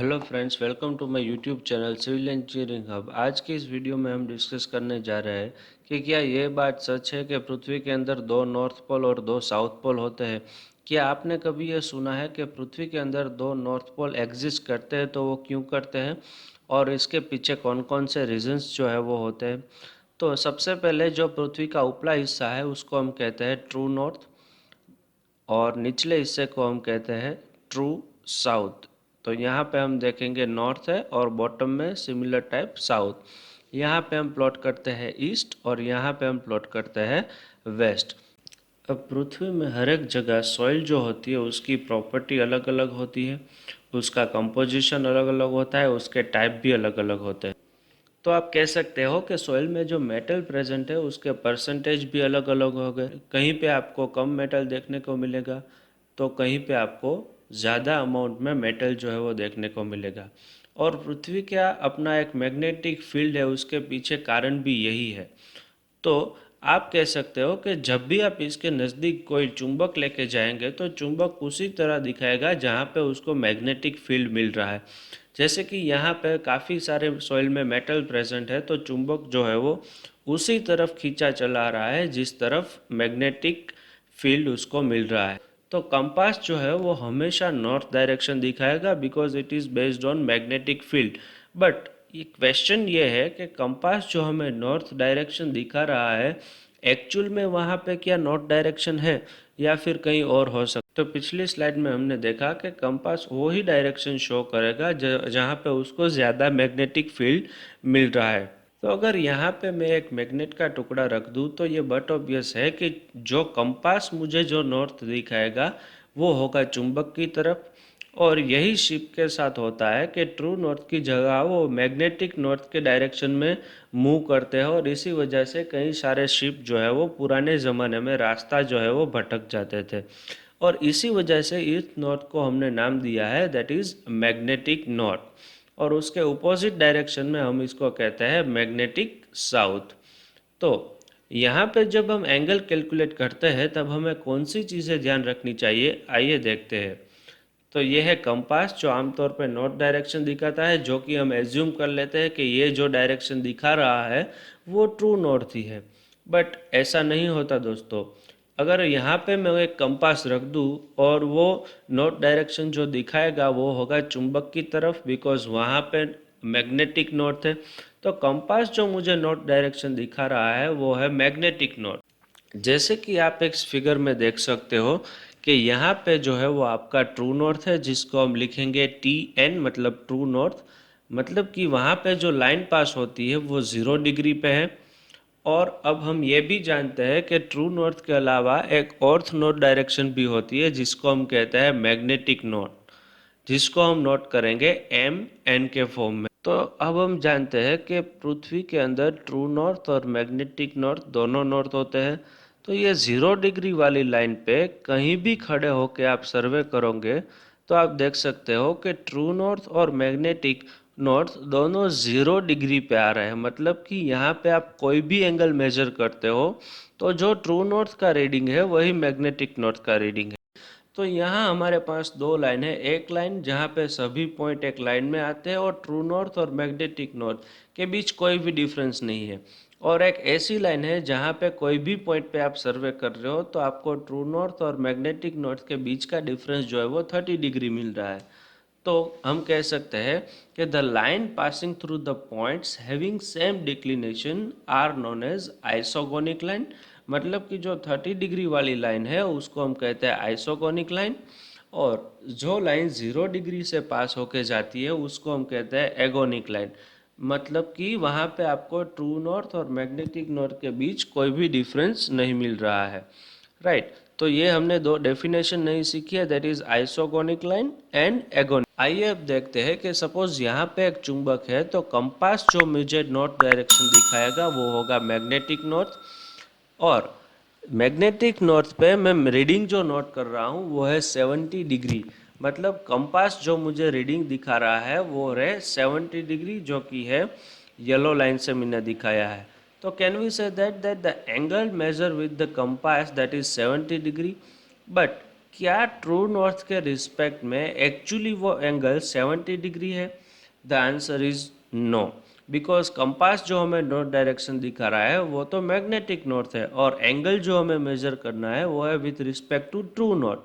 Hello friends, welcome to my YouTube channel civil engineering hub. आज की इस video में हम डिस्कस करने जा रहे हैं कि क्या ये बात सच है कि पृथ्वी के अंदर दो नॉर्थ पोल और दो साउथ पोल होते हैं। क्या आपने कभी ये सुना है कि पृथ्वी के अंदर दो नॉर्थ पोल एग्जिस्ट करते हैं, तो वो क्यों करते हैं और इसके पीछे कौन कौन से रीजंस जो है वो होते हैं। तो सबसे पहले जो पृथ्वी का उपला हिस्सा है उसको हम कहते हैं ट्रू नॉर्थ, और निचले हिस्से को हम कहते हैं ट्रू साउथ। तो यहाँ पे हम देखेंगे नॉर्थ है और बॉटम में सिमिलर टाइप साउथ। यहाँ पे हम प्लॉट करते हैं ईस्ट और यहाँ पे हम प्लॉट करते हैं वेस्ट। अब पृथ्वी में हर एक जगह सॉइल जो होती है उसकी प्रॉपर्टी अलग अलग होती है, उसका कंपोजिशन अलग अलग होता है, उसके टाइप भी अलग अलग होते हैं। तो आप कह सकते हो कि सॉइल में जो मेटल प्रेजेंट है उसके परसेंटेज भी अलग अलग हो गए। कहीं पे आपको कम मेटल देखने को मिलेगा, तो कहीं पे आपको ज़्यादा अमाउंट में मेटल जो है वो देखने को मिलेगा। और पृथ्वी का अपना एक मैग्नेटिक फील्ड है, उसके पीछे कारण भी यही है। तो आप कह सकते हो कि जब भी आप इसके नज़दीक कोई चुंबक लेके जाएंगे तो चुंबक उसी तरह दिखाएगा जहाँ पे उसको मैग्नेटिक फील्ड मिल रहा है। जैसे कि यहाँ पे काफ़ी सारे सॉइल में मेटल प्रेजेंट है, तो चुंबक जो है वो उसी तरफ खींचा चला रहा है जिस तरफ मैग्नेटिक फील्ड उसको मिल रहा है। तो कंपास जो है वो हमेशा नॉर्थ डायरेक्शन दिखाएगा because it is based on magnetic field. But ये क्वेश्चन ये है कि कंपास जो हमें नॉर्थ डायरेक्शन दिखा रहा है, एक्चुअल में वहाँ पे क्या नॉर्थ डायरेक्शन है या फिर कहीं और हो सकता। तो पिछली स्लाइड में हमने देखा कि कंपास वो ही डायरेक्शन शो करेगा जहाँ पे उसको ज़्यादा मैग्नेटिक फील्ड मिल रहा है। तो अगर यहाँ पे मैं एक मैग्नेट का टुकड़ा रख दूँ तो ये बट ऑब्वियस है कि जो कंपास मुझे जो नॉर्थ दिखाएगा वो होगा चुंबक की तरफ। और यही शिप के साथ होता है कि ट्रू नॉर्थ की जगह वो मैग्नेटिक नॉर्थ के डायरेक्शन में मूव करते हैं, और इसी वजह से कई सारे शिप जो है वो पुराने ज़माने में रास्ता जो है वो भटक जाते थे। और इसी वजह से ईस्ट नॉर्थ को हमने नाम दिया है, दैट इज़ मैग्नेटिक नॉर्थ। और उसके अपोजिट डायरेक्शन में हम इसको कहते हैं मैग्नेटिक साउथ। तो यहाँ पे जब हम एंगल कैलकुलेट करते हैं तब हमें कौन सी चीज़ें ध्यान रखनी चाहिए, आइए देखते हैं। तो ये है कंपास जो आमतौर पे नॉर्थ डायरेक्शन दिखाता है, जो कि हम एज्यूम कर लेते हैं कि ये जो डायरेक्शन दिखा रहा है वो ट्रू नॉर्थ ही है। बट ऐसा नहीं होता दोस्तों। अगर यहाँ पे मैं एक कंपास रख दूँ और वो नॉर्थ डायरेक्शन जो दिखाएगा वो होगा चुंबक की तरफ, बिकॉज वहाँ पे मैग्नेटिक नॉर्थ है। तो कंपास जो मुझे नॉर्थ डायरेक्शन दिखा रहा है वो है मैग्नेटिक नॉर्थ। जैसे कि आप एक फिगर में देख सकते हो कि यहाँ पे जो है वो आपका ट्रू नॉर्थ है, जिसको हम लिखेंगे TN, मतलब ट्रू नॉर्थ। मतलब कि वहाँ पे जो लाइन पास होती है वो 0 डिग्री पे है। और अब हम ये भी जानते हैं कि ट्रू नॉर्थ के अलावा एक ऑर्थ नॉर्थ डायरेक्शन भी होती है जिसको हम कहते हैं मैग्नेटिक नॉर्थ, जिसको हम नोट करेंगे MN के फॉर्म में। तो अब हम जानते हैं कि पृथ्वी के अंदर ट्रू नॉर्थ और मैग्नेटिक नॉर्थ दोनों नॉर्थ होते हैं। तो ये 0 डिग्री वाली लाइन पे कहीं भी खड़े होकर आप सर्वे करोगे तो आप देख सकते हो कि ट्रू नॉर्थ और मैग्नेटिक नॉर्थ दोनों 0 डिग्री पे आ रहे हैं। मतलब कि यहाँ पे आप कोई भी एंगल मेजर करते हो तो जो ट्रू नॉर्थ का रीडिंग है वही मैग्नेटिक नॉर्थ का रीडिंग है। तो यहाँ हमारे पास दो लाइन है, एक लाइन जहाँ पे सभी पॉइंट एक लाइन में आते हैं और ट्रू नॉर्थ और मैग्नेटिक नॉर्थ के बीच कोई भी डिफरेंस नहीं है। और एक ऐसी लाइन है जहाँ पे कोई भी पॉइंट पे आप सर्वे कर रहे हो तो आपको ट्रू नॉर्थ और मैग्नेटिक नॉर्थ के बीच का डिफरेंस जो है वो 30 डिग्री मिल रहा है। तो हम कह सकते हैं कि the line passing through the points having same declination are known as isogonic line. मतलब कि जो 30 डिग्री वाली लाइन है उसको हम कहते हैं आइसोगोनिक लाइन, और जो लाइन 0 डिग्री से पास होके जाती है उसको हम कहते हैं एगोनिक लाइन। मतलब कि वहाँ पे आपको ट्रू नॉर्थ और मैग्नेटिक नॉर्थ के बीच कोई भी डिफरेंस नहीं मिल रहा है। राइट। तो ये हमने दो डेफिनेशन नहीं सीखी है, that is isogonic line and agonic. आइए अब देखते हैं कि सपोज यहाँ पे एक चुंबक है तो कंपास जो मुझे नॉर्थ डायरेक्शन दिखाएगा वो होगा मैग्नेटिक नॉर्थ। और मैग्नेटिक नॉर्थ पे मैं रीडिंग जो नोट कर रहा हूँ वो है 70 डिग्री। मतलब कंपास जो मुझे रीडिंग दिखा रहा है वो है 70 डिग्री, जो कि है येलो लाइन से मैंने दिखाया है। तो can we say that the angle measure with the compass that is 70 degree. But क्या ट्रू नॉर्थ के रिस्पेक्ट में एक्चुअली वो एंगल 70 डिग्री है? The answer is no, because compass जो हमें नॉर्थ डायरेक्शन दिखा रहा है वो तो मैग्नेटिक नॉर्थ है, और एंगल जो हमें मेजर करना है वो है with respect to true north.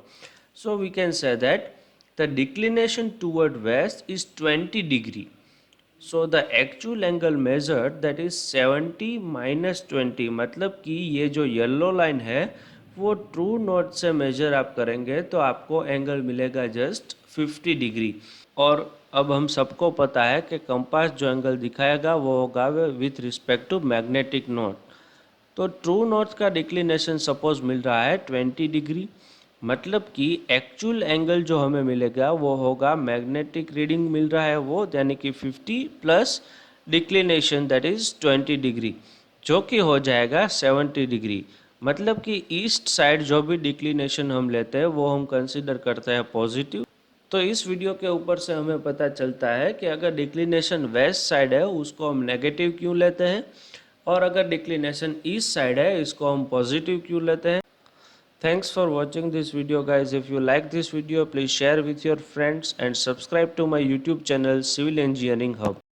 So we can say that the declination toward west is 20 degree. So the actual angle measured that is 70 minus 20, मतलब कि ये जो येलो लाइन है वो ट्रू नॉर्थ से मेजर आप करेंगे तो आपको एंगल मिलेगा जस्ट 50 डिग्री. और अब हम सबको पता है कि कंपास जो एंगल दिखाएगा वो होगा with respect to magnetic north. तो ट्रू नॉर्थ का डिक्लिनेशन सपोज मिल रहा है 20 डिग्री, मतलब कि एक्चुअल एंगल जो हमें मिलेगा वो होगा, मैग्नेटिक रीडिंग मिल रहा है वो, यानी कि 50 plus declination that is 20 degree, जो कि हो जाएगा 70 डिग्री. मतलब कि ईस्ट साइड जो भी डिक्लिनेशन हम लेते हैं वो हम कंसिडर करते हैं पॉजिटिव. तो इस वीडियो के ऊपर से हमें पता चलता है कि अगर डिक्लिनेशन वेस्ट साइड है उसको हम नेगेटिव क्यों लेते हैं, और अगर डिक्लिनेशन ईस्ट साइड है इसको हम पॉजिटिव क्यों लेते हैं. Thanks for watching this video guys. If you like this video, please share with your friends and subscribe to my YouTube channel Civil Engineering Hub.